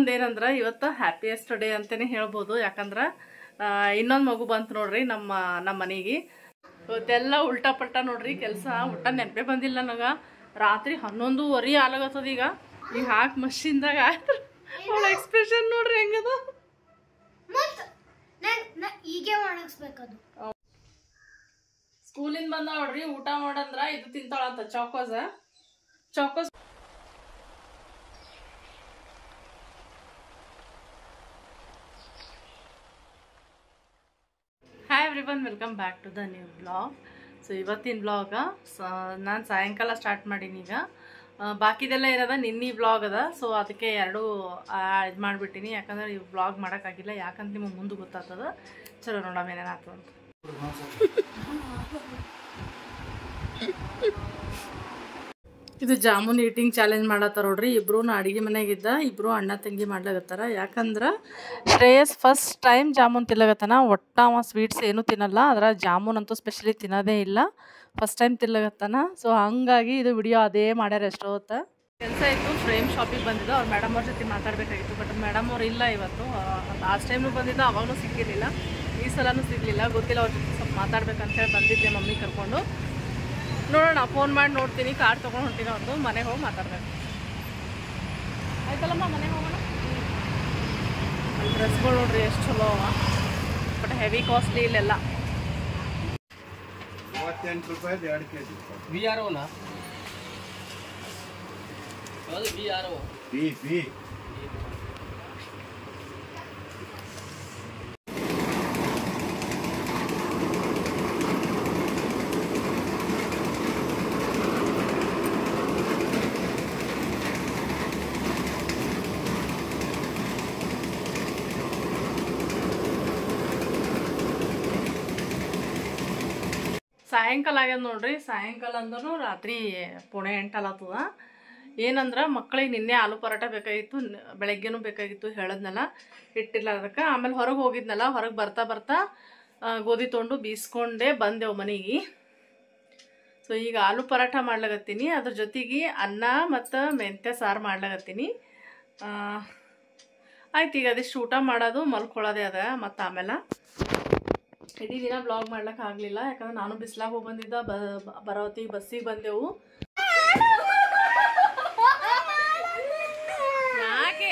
ಇನ್ನೊಂದೇನಂದ್ರೆ ಇವತ್ತು happiest day ಅಂತಲೇ ಹೇಳ್ಬೋದು. ಯಾಕಂದ್ರೆ ಇನ್ನೊಂದು ಮಗು ಬಂತು ನೋಡ್ರಿ ನಮ್ಮ ಮನೆಗೆ. ಇವತ್ತೆಲ್ಲ ಉಲ್ಟಾ ಪಲ್ಟಾ ನೋಡ್ರಿ ಕೆಲಸ. ಊಟ ನೆನಪೇ ಬಂದಿಲ್ಲ ನನಗೆ. ರಾತ್ರಿ 11:30 ಆಗ್ಲಾಗತ್ತದ. ಈಗ ಹಾಕಿ ಮಷಿನ್ದಾಗ ಅವಳ ಎಕ್ಸ್ಪ್ರೆಷನ್ ನೋಡ್ರಿ ಹೆಂಗದ. ಸ್ಕೂಲಿಂದ ಬಂದ ನೋಡ್ರಿ, ಊಟ ಮಾಡಂದ್ರ ಇದು ತಿಂತಾಳಂತ Chocos. Hi everyone, welcome back to the new blog. So ಇವತ್ತಿನ ಬ್ಲಾಗ ನಾನು ಸಾಯಂಕಾಲ ಸ್ಟಾರ್ಟ್ ಮಾಡೀನಿ. ಈಗ ಬಾಕಿದೆಲ್ಲ ಇರೋದ ನಿನ್ನೆ ಬ್ಲಾಗ್ ಅದ. ಸೊ ಅದಕ್ಕೆ ಎರಡು ಇದು ಮಾಡಿಬಿಟ್ಟಿನಿ. ಯಾಕಂದ್ರೆ ಈ ಬ್ಲಾಗ್ ಮಾಡೋಕ್ಕಾಗಿಲ್ಲ. ಯಾಕಂತ ನಿಮಗೆ ಮುಂದೆ ಗೊತ್ತಾಗ್ತದ. ಚಲೋ ನೋಡೋಣ ಏನೇನಾಯ್ತು ಅಂತ. ಇದು ಜಾಮೂನ್ ಈಟಿಂಗ್ ಚಾಲೆಂಜ್ ಮಾಡತ್ತಾರ ನೋಡ್ರಿ. ಇಬ್ರು ಅಡುಗೆ ಮನೆಯಾಗಿದ್ದ ಇಬ್ರು ಅಣ್ಣ ತಂಗಿ ಮಾಡ್ಲಾಗತ್ತಾರ. ಯಾಕಂದ್ರೆ ಶ್ರೇಯಸ್ ಫಸ್ಟ್ ಟೈಮ್ ಜಾಮೂನ್ ತಿನ್ಲಾಗತ್ತಾನ. ಒಟ್ಟ ಅವ ಸ್ವೀಟ್ಸ್ ಏನೂ ತಿನ್ನಲ್ಲ. ಅದ್ರ ಜಾಮೂನ್ ಅಂತೂ ಸ್ಪೆಷಲಿ ತಿನ್ನೋದೇ ಇಲ್ಲ. First time ತಿನ್ಲಾಗತ್ತಾನ. ಸೊ ಹಂಗಾಗಿ ಇದು ವಿಡಿಯೋ ಅದೇ ಮಾಡ್ಯಾರ ಎಷ್ಟೋ ಹೊತ್ತು. ಕೆಲಸ ಇತ್ತು, ಫ್ರೇಮ್ ಶಾಪಿಗೆ ಬಂದಿದ್ದು. ಅವ್ರು ಮೇಡಮ್ ಅವ್ರ ಜೊತೆ ಮಾತಾಡಬೇಕಾಗಿತ್ತು. ಬಟ್ ಮೇಡಮ್ ಅವ್ರು ಇಲ್ಲ ಇವತ್ತು. ಲಾಸ್ಟ್ ಟೈಮ್ನು ಬಂದಿದ್ದು, ಅವಾಗೂ ಸಿಕ್ಕಿರಲಿಲ್ಲ. ಈ ಸಲನೂ ಸಿಗಲಿಲ್ಲ. ಗೊತ್ತಿಲ್ಲ, ಅವ್ರ ಜೊತೆ ಸ್ವಲ್ಪ ಮಾತಾಡ್ಬೇಕಂತ ಹೇಳಿ ಬಂದಿದ್ದೆ ಮಮ್ಮಿ ಕರ್ಕೊಂಡು. ನೋಡೋಣ, ಫೋನ್ ಮಾಡಿ ನೋಡ್ತೀನಿ. ಕಾರ್ ತೊಗೊಂಡು ಹೊಂಟಿನ ಒಂದು ಮನೆಗೆ ಹೋಗಿ ಮಾತಾಡ್ಬೇಕು. ಆಯ್ತಲ್ಲಮ್ಮ, ಮನೆಗೆ ಹೋಗೋಣ. ಅಲ್ಲಿ ಡ್ರೆಸ್ಗಳು ನೋಡ್ರಿ ಎಷ್ಟು ಚಲೋ ಅವ. ಬಟ್ ಹೆವಿ ಕಾಸ್ಟ್ಲಿ ಇಲ್ಲೆಲ್ಲ. 58 ರೂಪಾಯಿ 2 kg. VROನಾ? ಅದು VRO. ಬಿ ಸಾಯಂಕಾಲ ಆಗ್ಯದ ನೋಡ್ರಿ. ಸಾಯಂಕಾಲ ಅಂದ್ರೂ ರಾತ್ರಿ 8:45 ಆಗ್ತದ. ಏನಂದ್ರೆ ಮಕ್ಕಳಿಗೆ ನಿನ್ನೆ ಆಲೂ ಪರೋಟ ಬೇಕಾಗಿತ್ತು, ಬೆಳಗ್ಗೆನೂ ಬೇಕಾಗಿತ್ತು ಹೇಳದ್ನಲ್ಲ, ಹಿಟ್ಟಿಲ್ಲ ಅದಕ್ಕೆ. ಆಮೇಲೆ ಹೊರಗೆ ಹೋಗಿದ್ನಲ್ಲ, ಹೊರಗೆ ಬರ್ತಾ ಗೋಧಿ ತೊಗೊಂಡು ಬೀಸ್ಕೊಂಡೆ ಬಂದೆವು ಮನೆಗೆ. ಸೊ ಈಗ ಆಲೂ ಪರೋಟ ಮಾಡ್ಲಾಗತ್ತೀನಿ. ಅದ್ರ ಜೊತೆಗೆ ಅನ್ನ ಮತ್ತು ಮೆಂತ್ಯ ಸಾರು ಮಾಡ್ಲಾಗತ್ತೀನಿ. ಆಯ್ತು, ಈಗ ಅದಿಷ್ಟು ಊಟ ಮಾಡೋದು ಮಲ್ಕೊಳ್ಳೋದೇ ಅದ. ಮತ್ತು ಆಮೇಲೆ ಇಡೀ ದಿನ ಬ್ಲಾಗ್ ಮಾಡ್ಲಿಕ್ಕೆ ಆಗಲಿಲ್ಲ. ಯಾಕಂದ್ರೆ ನಾನು ಬಿಸ್ಲಾಗ ಹೋಗಿ ಬಂದಿದ್ದ. ಬರೋತ್ತಿಗೆ ಬಸ್ಸಿಗೆ ಬಂದೆವು. ಯಾಕೆ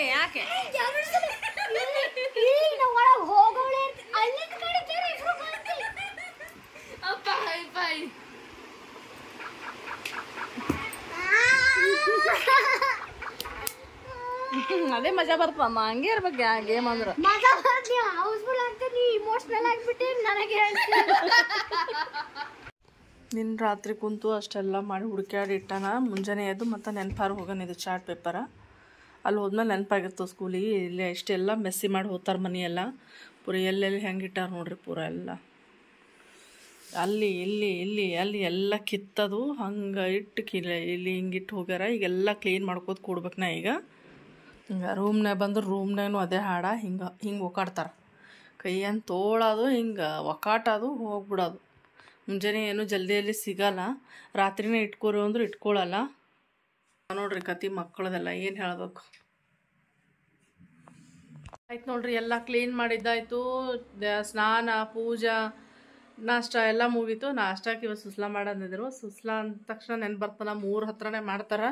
ಅದೇ ಮಜಾ ಬರ್ತಮ್ಮ. ಹಂಗೆ ಇರ್ಬೇಕು ಗೇಮ್ ಅಂದ್ರೆ. ನಿನ್ನ ರಾತ್ರಿ ಕುಂತು ಅಷ್ಟೆಲ್ಲ ಮಾಡಿ ಹುಡುಕ್ಯಾಡಿ ಇಟ್ಟಾನ. ಮುಂಜಾನೆ ಎದ್ದು ಮತ್ತು ನೆನಪಾರು ಹೋಗೋಣ. ಇದು ಚಾರ್ಟ್ ಪೇಪರ ಅಲ್ಲಿ ಹೋದ್ಮೇಲೆ ನೆನಪಾಗಿರ್ತವೆ ಸ್ಕೂಲಿಗೆ. ಇಲ್ಲಿ ಇಷ್ಟೆಲ್ಲ ಮೆಸ್ಸಿ ಮಾಡಿ ಹೋಗ್ತಾರೆ ಮನೆಯೆಲ್ಲ. ಪೂರ ಎಲ್ಲೆಲ್ಲಿ ಹೆಂಗೆ ಇಟ್ಟಾರ ನೋಡ್ರಿ. ಪೂರ ಎಲ್ಲ ಅಲ್ಲಿ ಅಲ್ಲಿ ಎಲ್ಲ ಕಿತ್ತದು ಹಂಗೆ ಇಟ್ಟು ಇಲ್ಲಿ ಹಿಂಗಿಟ್ಟು ಹೋಗ್ಯಾರ. ಈಗೆಲ್ಲ ಕ್ಲೀನ್ ಮಾಡ್ಕೋತ ಕೂಡ್ಬೇಕು ನಾ ಈಗ. ಹಿಂಗೆ ರೂಮ್ನಾಗ ಬಂದ್ರೆ ರೂಮ್ನಾಗೂ ಅದೇ ಹಾಡ ಹಿಂಗೆ ಒಕ್ಕಾಡ್ತಾರೆ. ಕೈಯನ್ನು ತೋಳೋದು, ಹಿಂಗೆ ಒಕ್ಕಾಟೋದು, ಹೋಗ್ಬಿಡೋದು. ಮುಂಜಾನೆ ಏನು ಜಲ್ದಿಯಲ್ಲಿ ಸಿಗಲ್ಲ. ರಾತ್ರಿನೇ ಇಟ್ಕೋರಿ ಅಂದ್ರೆ ಇಟ್ಕೊಳ್ಳಲ್ಲ ನೋಡ್ರಿ. ಕತಿ ಮಕ್ಕಳದೆಲ್ಲ ಏನು ಹೇಳಬೇಕು. ಆಯ್ತು ನೋಡ್ರಿ, ಎಲ್ಲ ಕ್ಲೀನ್ ಮಾಡಿದ್ದಾಯ್ತು. ಸ್ನಾನ, ಪೂಜಾ, ನಾಷ್ಟ ಎಲ್ಲ ಮುಗೀತು. ನಾಷ್ಟಕ್ಕೆ ಇವತ್ತು ಸುಸ್ಲಾ ಮಾಡೋದಿದ್ರು. ಸುಸ್ಲಾ ಅಂದ ತಕ್ಷಣ ನೆನ್ಪು ಬರ್ತಾನೆ. 3 ಹತ್ರನೇ ಮಾಡ್ತಾರೆ.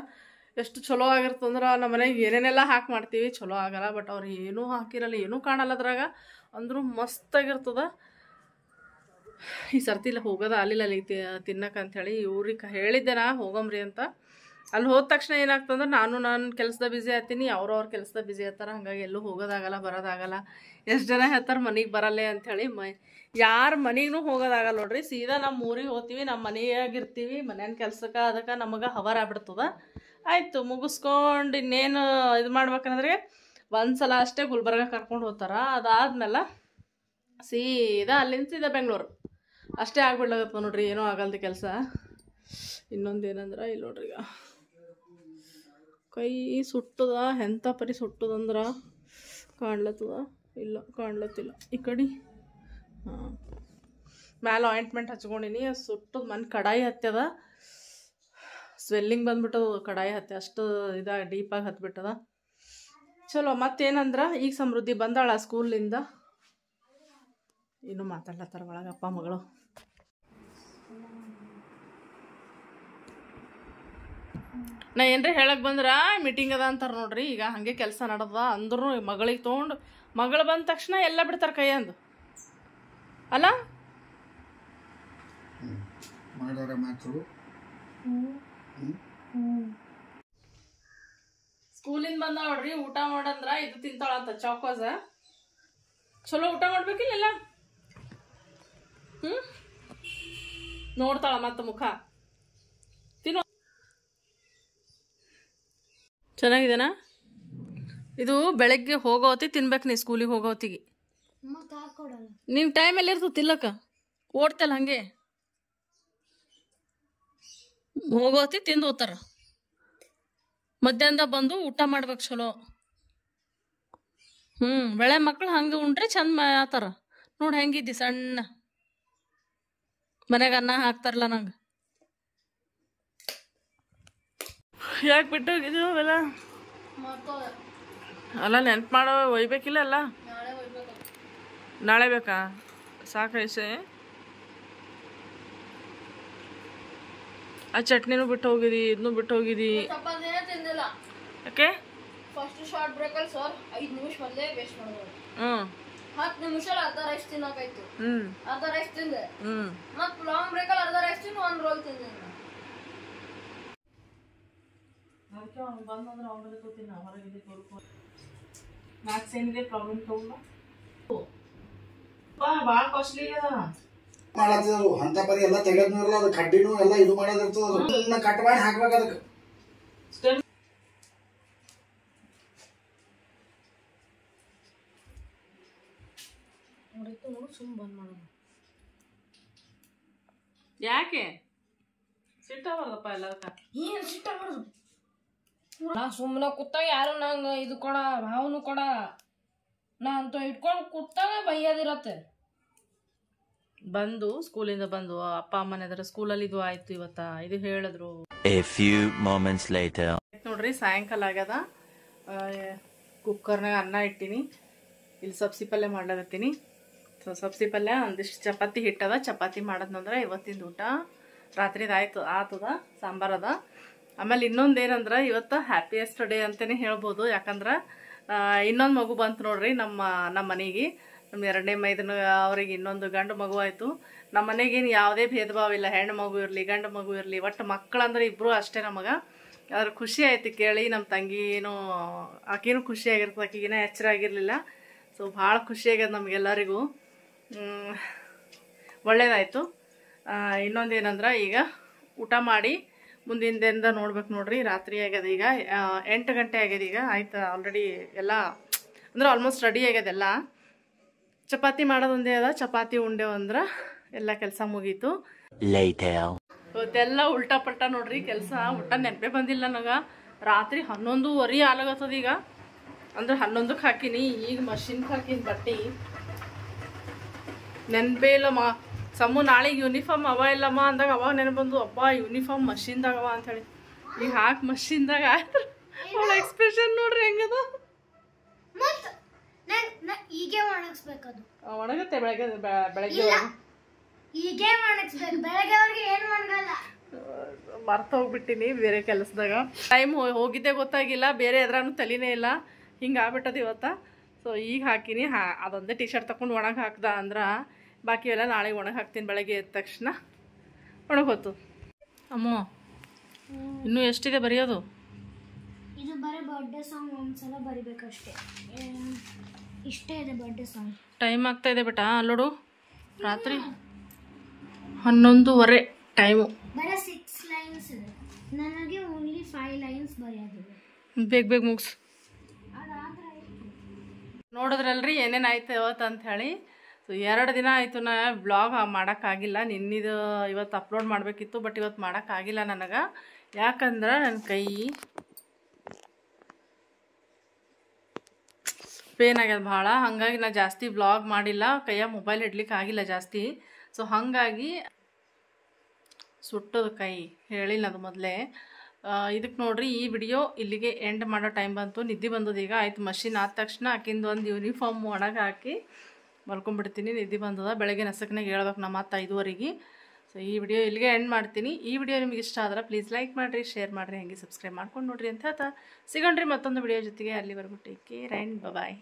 ಎಷ್ಟು ಚಲೋ ಆಗಿರ್ತಂದ್ರೆ ನಮ್ಮ ಮನೆಗೆ ಏನೇನೆಲ್ಲ ಹಾಕಿ ಮಾಡ್ತೀವಿ, ಚಲೋ ಆಗಲ್ಲ. ಬಟ್ ಅವ್ರು ಏನೂ ಹಾಕಿರಲ್ಲ, ಏನೂ ಕಾಣಲ್ಲ ಅದ್ರಾಗ. ಅಂದರೂ ಮಸ್ತಾಗಿರ್ತದ. ಈ ಸರ್ತಿ ಇಲ್ಲ ಹೋಗೋದ ಅಲ್ಲಿಲ್ಲ ಅಲ್ಲಿ ತಿನ್ನಕ್ಕೆ ಅಂಥೇಳಿ ಇವ್ರಿಗೆ ಹೇಳಿದ್ದೆ ನಾ ಹೋಗಮ್ರಿ ಅಂತ. ಅಲ್ಲಿ ಹೋದ ತಕ್ಷಣ ಏನಾಗ್ತಂದ್ರೆ ನಾನು ಕೆಲಸದ ಬ್ಯುಸಿ ಆಗ್ತೀನಿ, ಅವ್ರ ಕೆಲಸದ ಬ್ಯುಸಿ ಆಗ್ತಾರೆ. ಹಾಗಾಗಿ ಎಲ್ಲೂ ಹೋಗೋದಾಗಲ್ಲ, ಬರೋದಾಗಲ್ಲ. ಎಷ್ಟು ಜನ ಹೇಳ್ತಾರೆ ಮನೆಗೆ ಬರಲ್ಲೇ ಅಂಥೇಳಿ. ಯಾರ ಮನೆಗೂ ಹೋಗೋದಾಗಲ್ಲ ನೋಡ್ರಿ. ಸೀದಾ ನಮ್ಮ ಊರಿಗೆ ಹೋಗ್ತೀವಿ, ನಮ್ಮ ಮನೆಯಾಗಿರ್ತೀವಿ. ಮನೇನ ಕೆಲ್ಸಕ್ಕೆ ಅದಕ್ಕೆ ನಮಗೆ ಹವರ್ ಆಗ್ಬಿಡ್ತದ. ಆಯಿತು, ಮುಗಿಸ್ಕೊಂಡು ಇನ್ನೇನು ಇದು ಮಾಡ್ಬೇಕಂದ್ರೆ ಒಂದು ಸಲ ಅಷ್ಟೇ ಗುಲ್ಬರ್ಗ ಕರ್ಕೊಂಡು ಹೋಗ್ತಾರೆ. ಅದಾದ್ಮೇಲೆ ಸೀದಾ ಅಲ್ಲಿಂದ ಸೀದಾ ಬೆಂಗಳೂರು ಅಷ್ಟೇ ಆಗ್ಬಿಡ್ಲಾಗತ್ತ ನೋಡ್ರಿ. ಏನೂ ಆಗಲ್ದು ಕೆಲಸ. ಇನ್ನೊಂದು ಏನಂದ್ರೆ ಇಲ್ಲಿ ನೋಡ್ರಿ, ಈಗ ಕೈ ಸುಟ್ಟದ. ಎಂಥ ಪರಿ ಸುಟ್ಟದಂದ್ರೆ ಕಾಣ್ಲತ್ತದ ಇಲ್ಲ, ಕಾಣ್ಲತ್ತಿಲ್ಲ ಈ ಕಡೆ. ಹಾಂ, ಮ್ಯಾಲೆ ಆಯಿಂಟ್ಮೆಂಟ್ ಹಚ್ಕೊಂಡಿನಿ. ಸುಟ್ಟದ ಮನೆ ಕಡಾಯಿ ಹತ್ತದ. ಸ್ವೆಲ್ಲಿಂಗ್ ಬಂದ್ಬಿಟ್ಟದು ಕಡಾಯಿ ಹತ್ತಿ. ಅಷ್ಟು ಇದಾಗ ಡೀಪಾಗಿ ಹತ್ಬಿಟ್ಟದ. ಚಲೋ ಮತ್ತೇನಂದ್ರೆ ಈಗ ಸಮೃದ್ಧಿ ಬಂದಾಳ ಸ್ಕೂಲಿಂದ. ಇನ್ನೂ ಮಾತಾಡ್ಲತ್ತಾರ ಒಳಗೆ ಅಪ್ಪ ಮಗಳು. ನಾ ಏನ್ರಿ ಹೇಳಕ್ ಬಂದ್ರ ಮೀಟಿಂಗ್ ಅದ ಅಂತಾರೆ ನೋಡ್ರಿ. ಈಗ ಹಾಗೆ ಕೆಲಸ ನಡೆದ ಅಂದ್ರೂ ಮಗಳಿಗೆ ತೊಗೊಂಡು ಮಗಳು ಬಂದ ತಕ್ಷಣ ಎಲ್ಲ ಬಿಡ್ತಾರೆ ಕೈಯಂದು ಅಲ್ಲ ಸ್ಕೂಲಿಂದ ಬಂದ ನೋಡ್ರಿ. ಊಟ ಮಾಡಂದ್ರ ಇದು ತಿಂತಾಳಂತ ಚಾಕೋಸ. ಚಲೋ ಊಟ ಮಾಡ್ಬೇಕಿಲ್ಲ ನೋಡ್ತಾಳ ಮತ್ತ ಮುಖ ತಿನ್ನೋ. ಚೆನ್ನಾಗಿದೆನಾ? ಇದು ಬೆಳಗ್ಗೆ ಹೋಗೋತಿ ತಿನ್ಬೇಕು ನೀ ಸ್ಕೂಲಿಗೆ ಹೋಗೋತಿಗೆ. ನಿನ್ ಟೈಮ್ ಎಲ್ಲಿ ಇರ್ತದೆ ತಿಲ್ಲಕ್ಕ? ಓಡ್ತಲ್ಲ ಹಂಗೆ ಹೋಗೋತಿ ತಿಂದು ಹೋಗ್ತಾರ. ಮಧ್ಯಾಹ್ನದ ಬಂದು ಊಟ ಮಾಡ್ಬೇಕು ಚಲೋ. ಬೆಳೆ ಮಕ್ಳು ಹಂಗೆ ಉಂಡ್ರೆ ಚಂದ ಆತಾರ. ನೋಡಿ ಹೆಂಗಿದ್ದಿ ಸಣ್ಣ. ಮನೆಗೆ ಅನ್ನ ಹಾಕ್ತಾರಲ್ಲ ನಂಗೆ. ಯಾಕೆ ಬಿಟ್ಟು ಹೋಗಿದ್ದೀವಿ ಅವೆಲ್ಲ? ಅಲ್ಲ ನೆನ್ಪು ಮಾಡೋ ಒಯ್ಬೇಕಿಲ್ಲ ಅಲ್ಲ? ನಾಳೆ ಬೇಕಾ? ಸಾಕೈಸೆ ಆ ಚಟ್ನಿನೂ ಬಿಟ್ಟು ಹೋಗಿದಿ, ಇದನ್ನೂ ಬಿಟ್ಟು ಹೋಗಿದಿ. ಯಾಕೆ? ಫಸ್ಟ್ ಶಾರ್ಟ್ ಬ್ರೇಕಲ್ಲಿ ಸರ್ 5 ನಿಮಿಷ ಮೊದಲೇ ವೇಸ್ಟ್ ಮಾಡೋದು. 10 ನಿಮಿಷ ಅರ್ಧ ರೈಸ್ ತಿನ್ನಕಾಯ್ತು. ಅರ್ಧ ರೈಸ್ ತಿಂದೆ. ಮತ್ ಲಾಂಗ್ ಬ್ರೇಕಲ್ಲಿ ಅರ್ಧ ರೈಸ್ ತಿಂದು 1 ರೋಲ್ ತಿಂದೆ. ಭಾಳ ಕಾಸ್ಟ್ಲಿ ಮಾಡತ್ತಿದ್ರು ಅಂತ ಪರಿ ಎಲ್ಲ ತೆಗೆದ್ನಲ್ಲ. ಅದು ಕಡ್ಡಿನೂ ಎಲ್ಲ ಇದು ಮಾಡೋದಿರ್ತದ. ಕಟ್ ಮಾಡಿ ಹಾಕ್ಬೇಕು ಅದಕ್ಕೆ. ಯಾಕೆ ಸಿಟ್ಟ ಬರ್ತಪ್ಪ ಎಲ್ಲದಕ್ಕ? ಏನ್ ಸಿಟ್ಟ ಬರೋದು? ನಾ ಸುಮ್ಮನೆ ಕೂತಾಗ ಯಾರು ನಂಗೆ ಇದು ಕೊಡ ಭಾವನು ಕೊಡ ನಾ ಅಂತ ಇಟ್ಕೊಂಡು ಕೂತಾಗ ಬೈಯೋದಿರತ್ತೆ. ಬಂದು ಸ್ಕೂಲಿಂದ ಬಂದು ಅಪ್ಪ ಅಮ್ಮನ ಎದುರು ಸ್ಕೂಲಲ್ಲಿ ಇದು ಆಯ್ತು ಇವತ್ತ ಇದು ಹೇಳಿದ್ರು. A few moments later. ನೋಡ್ರಿ ಸಾಯಂಕಾಲ ಆಗ್ಯದ. ಕುಕ್ಕರ್ನಾಗ ಅನ್ನ ಇಟ್ಟಿನಿ. ಇಲ್ಲಿ ಸಬ್ಸಿ ಪಲ್ಯ ಮಾಡ್ಲಾಗತ್ತೀನಿ. ಸೊ ಸಬ್ಸಿ ಪಲ್ಯ ಒಂದಿಷ್ಟು ಚಪಾತಿ ಹಿಟ್ಟದ. ಚಪಾತಿ ಮಾಡೋದ್ನಂದ್ರೆ ಇವತ್ತಿಂದ ಊಟ. ರಾತ್ರಿದು ಆತದ ಸಾಂಬಾರದ. ಆಮೇಲೆ ಇನ್ನೊಂದು ಏನಂದ್ರೆ ಇವತ್ತು ಹ್ಯಾಪಿಯೆಸ್ಟ್ ಡೇ ಅಂತಲೇ ಹೇಳ್ಬೋದು. ಯಾಕಂದ್ರೆ ಇನ್ನೊಂದು ಮಗು ಬಂತು ನೋಡ್ರಿ ನಮ್ಮ ಮನೆಗೆ. ನಮ್ಮ 2ನೇ ಮೈದನ ಅವ್ರಿಗೆ ಇನ್ನೊಂದು ಗಂಡು ಮಗು ಆಯಿತು. ನಮ್ಮ ಮನೆಗೇನು ಯಾವುದೇ ಭೇದ ಭಾವ ಇಲ್ಲ. ಹೆಣ್ಣು ಮಗು ಇರಲಿ ಗಂಡು ಮಗು ಇರಲಿ ಒಟ್ಟು ಮಕ್ಕಳಂದ್ರೆ ಇಬ್ಬರು ಅಷ್ಟೇ ನಮಗೆ. ಅದ್ರ ಖುಷಿ ಆಯ್ತು ಕೇಳಿ. ನಮ್ಮ ತಂಗಿನೂ ಆಕಿನೂ ಖುಷಿಯಾಗಿರ್ತದೆ. ಆಕಿಗಿನ ಎಚ್ಚರ ಆಗಿರಲಿಲ್ಲ. ಸೊ ಭಾಳ ಖುಷಿಯಾಗ್ಯದ ನಮಗೆಲ್ಲರಿಗೂ. ಒಳ್ಳೇದಾಯಿತು. ಇನ್ನೊಂದೇನಂದ್ರೆ ಈಗ ಊಟ ಮಾಡಿ ಮುಂದಿಂದಿಂದ ನೋಡ್ಬೇಕು ನೋಡ್ರಿ. ರಾತ್ರಿ ಆಗ್ಯದ ಈಗ 8 ಗಂಟೆ ಆಗ್ಯದ ಈಗ. ಆಯ್ತು ಆಲ್ರೆಡಿ ಎಲ್ಲ ಅಂದ್ರೆ ಆಲ್ಮೋಸ್ಟ್ ರೆಡಿ ಆಗ್ಯದೆಲ್ಲ. ಚಪಾತಿ ಮಾಡೋದೊಂದೇ ಅದ. ಚಪಾತಿ ಉಂಡೆವು ಅಂದ್ರೆ ಎಲ್ಲ ಕೆಲಸ ಮುಗೀತು. ಇವತ್ತೆಲ್ಲ ಉಲ್ಟಾ ಪಲ್ಟಾ ನೋಡ್ರಿ ಕೆಲಸ. ಊಟ ನೆನಪೇ ಬಂದಿಲ್ಲ ನನಗೆ. ರಾತ್ರಿ 11:15 ಆಲಾಗತ್ತದ ಈಗ. ಅಂದ್ರೆ 11ಕ್ಕೆ ಹಾಕಿನಿ. ಈಗ ಮಷಿನ್ಗೆ ಹಾಕಿನಿ ಬಟ್ಟೆ. ನೆನಪೇ ಇಲ್ಲಮ್ಮ. ಸಮ್ಮು ನಾಳೆಗೆ ಯೂನಿಫಾರ್ಮ್ ಅವ ಇಲ್ಲಮ್ಮ ಅಂದಾಗ ಅವಾಗ ನೆನಪು ಬಂದು ಅಪ್ಪ ಯೂನಿಫಾರ್ಮ್ ಮಷಿನ್ದಾಗವ ಅಂಥೇಳಿ. ಈಗ ಹಾಕಿ ಮಷಿನ್ದಾಗ ಆಯ್ತು. ಅವಳ ಎಕ್ಸ್ಪ್ರೆಷನ್ ನೋಡ್ರಿ ಹೆಂಗದ. ಈಗ ಒಣಗಿಸ್ಬೇಕದು. ಒಣಗುತ್ತೆ ಬೆಳಗ್ಗೆ ಹೀಗೆ ಒಣಗಿಸ್ಬೇಕು. ಬೆಳಗ್ಗೆವರೆಗೆ ಏನು ಒಣಗಲ್ಲ. ಮರ್ತ ಹೋಗ್ಬಿಟ್ಟಿನಿ ಬೇರೆ ಕೆಲಸದಾಗ. ಟೈಮ್ ಹೋಗಿದ್ದೆ ಗೊತ್ತಾಗಿಲ್ಲ. ಬೇರೆ ಎದ್ರಾನು ತಲೆನೇ ಇಲ್ಲ. ಹಿಂಗೆ ಆಗ್ಬಿಟ್ಟದ ಇವತ್ತ. ಸೊ ಈಗ ಹಾಕಿನಿ. ಅದೊಂದೇ ಟಿ ಶರ್ಟ್ ತಗೊಂಡು ಒಣಗಿ ಹಾಕ್ದ ಅಂದ್ರೆ ಬಾಕಿ ಎಲ್ಲ ನಾಳೆ ಒಣಗಿ ಹಾಕ್ತೀನಿ. ಬೆಳಗ್ಗೆ ಎದ್ದ ತಕ್ಷಣ ಒಣಗೋತು. ಅಮ್ಮ ಇನ್ನೂ ಎಷ್ಟಿದೆ ಬರೆಯೋದು? ಇದು ಬರೀ ಬರ್ಡೇ ಸಾಂಗ್ ಒಂದ್ಸಲ ಬರಿಬೇಕಷ್ಟೇ. ಇಷ್ಟೇ ಇದೆ ಬರ್ಡೇ ಸಾಂಗ್. ಟೈಮ್ ಆಗ್ತಾ ಇದೆ ಬೇಟ. ಅಲ್ಲೋಡು ರಾತ್ರಿ 11:15 ಟೈಮು. ಬರೀ 6 ಲೈನ್ಸ್ ಇದೆ. ನನಗೆ ಓನ್ಲಿ 5 ಲೈನ್ಸ್ ಬರೆಯೋದಿದೆ. ಬೇಗ ಮುಗಿಸು. ನೋಡಿದ್ರಲ್ರಿ ಏನೇನು ಆಯ್ತು ಇವತ್ತು ಅಂತ ಹೇಳಿ. ಸೊ 2 ದಿನ ಆಯಿತು ನಾ ವ್ಲಾಗ್ ಮಾಡೋಕ್ಕಾಗಿಲ್ಲ. ನಿನ್ನಿದು ಇವತ್ತು ಅಪ್ಲೋಡ್ ಮಾಡಬೇಕಿತ್ತು. ಬಟ್ ಇವತ್ತು ಮಾಡೋಕ್ಕಾಗಿಲ್ಲ ನನಗೆ. ಯಾಕಂದ್ರೆ ನನ್ನ ಕೈ ಪೇನ್ ಆಗ್ಯದ ಭಾಳ. ಹಾಗಾಗಿ ನಾ ಜಾಸ್ತಿ ವ್ಲಾಗ್ ಮಾಡಿಲ್ಲ. ಕೈಯಾಗ ಮೊಬೈಲ್ ಇಡ್ಲಿಕ್ಕೆ ಆಗಿಲ್ಲ ಜಾಸ್ತಿ. ಸೊ ಹಾಗಾಗಿ ಸುಟ್ಟೋದು ಕೈ. ಹೇಳಿಲ್ಲ ಅದು ಮೊದಲೇ. ಇದಕ್ಕೆ ನೋಡ್ರಿ ಈ ವಿಡಿಯೋ ಇಲ್ಲಿಗೆ ಎಂಡ್ ಮಾಡೋ ಟೈಮ್ ಬಂತು. ನಿದ್ದೆ ಬಂದದ ಈಗ ಆಯ್ತು. ಮಷಿನ್ ಆದ ತಕ್ಷಣ ಆಕಿಂದು ಒಂದು ಯೂನಿಫಾರ್ಮ್ ಒಣಗಿ ಹಾಕಿ ಮಲ್ಕೊಂಡ್ಬಿಡ್ತೀನಿ. ನಿದ್ದೆ ಬಂದದ. ಬೆಳಗ್ಗೆ ನಸಕ್ನಾಗ ಹೇಳ್ಬೇಕು ನಮ್ಮ ಅತ್ತ 5:15. ಸೊ ಈ ವಿಡಿಯೋ ಇಲ್ಲಿಗೆ ಎಂಡ್ ಮಾಡ್ತೀನಿ. ಈ ವಿಡಿಯೋ ನಿಮಗೆ ಇಷ್ಟ ಆದ್ರೆ ಪ್ಲೀಸ್ ಲೈಕ್ ಮಾಡಿರಿ, ಶೇರ್ ಮಾಡಿರಿ, ಹಾಗೆ ಸಬ್ಸ್ಕ್ರೈಬ್ ಮಾಡ್ಕೊಂಡು ನೋಡ್ರಿ ಅಂತ ಹೇಳ್ತಾ ಸಿಗೋಣ್ರಿ ಮತ್ತೊಂದು ವಿಡಿಯೋ ಜೊತೆಗೆ. ಅಲ್ಲಿವರೆಗೂ ಟೇಕ್ ಕೇರ್ ಆ್ಯಂಡ್ ಬಾಯ್.